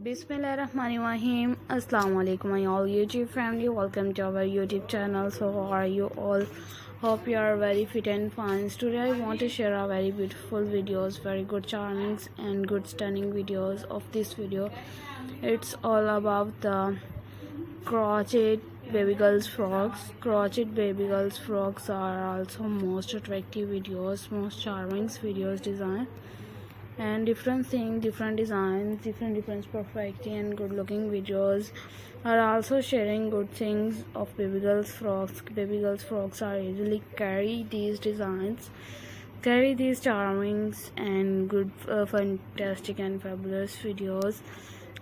Bismillahirrahmanirrahim. Assalamu alaikum my all YouTube family. Welcome to our YouTube channel. So how are you all? Hope you are very fit and fine. Today I want to share a very beautiful videos, very good charmings and good stunning videos of this video. It's all about the crochet baby girls frocks. Crochet baby girls frocks are also most attractive videos, most charming videos design, and different things, different designs, different perfecting and good looking videos are also sharing good things of baby girls frocks. Baby girls frocks are usually carry these designs, carry these charmings and good fantastic and fabulous videos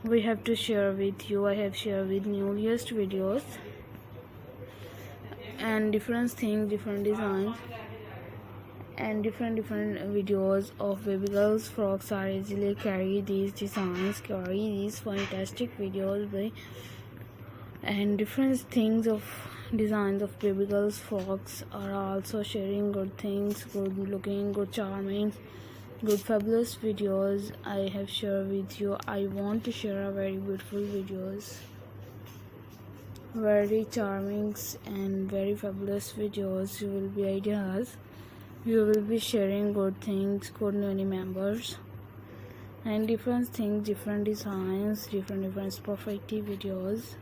we have to share with you. I have shared with newest videos and different things, different designs and different videos of baby girls frocks are easily carry these designs, carry these fantastic videos and different things of designs of baby girls frocks are also sharing good things, good looking, good charming, good fabulous videos I have shared with you. I want to share a very beautiful videos, very charming and very fabulous videos. You will be ideas, you will be sharing good things, good many members and different things, different designs, different perfective videos.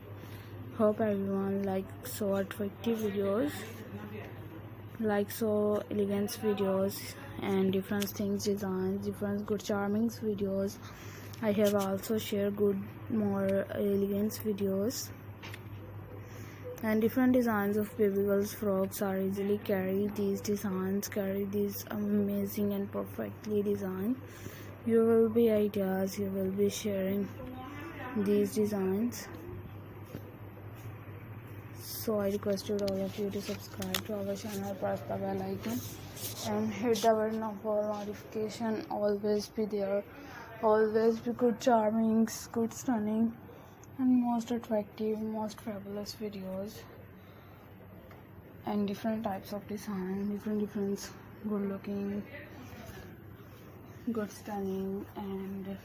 Hope everyone like so attractive videos, like so elegant videos and different things, designs, different good charming videos. I have also shared good more elegant videos and different designs of baby girls frocks are easily carry these designs, carry these amazing and perfectly designed. You will be ideas, you will be sharing these designs. So I requested all of you to subscribe to our channel, press the bell icon and hit the button of all notification. Always be there, always be good charming, good stunning and most attractive, most fabulous videos and different types of design, different good looking, good stunning and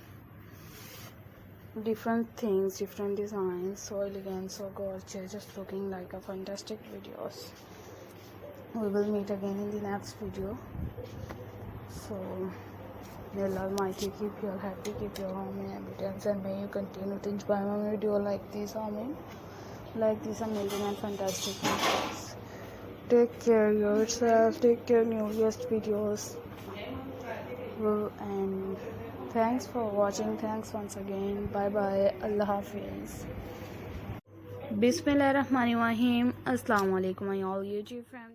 different things, different designs, so elegant, so gorgeous, just looking like a fantastic videos. We will meet again in the next video. So may Allah Almighty keep you all happy, keep your home in abundance, and may you continue to enjoy my video like this, amen, like this amazing and fantastic videos. Take care yourself, take care newest videos, and thanks for watching. Thanks once again. Bye bye. Allah Hafiz. Bismillahirrahmanirrahim. Assalamu alaikum my all YouTube family.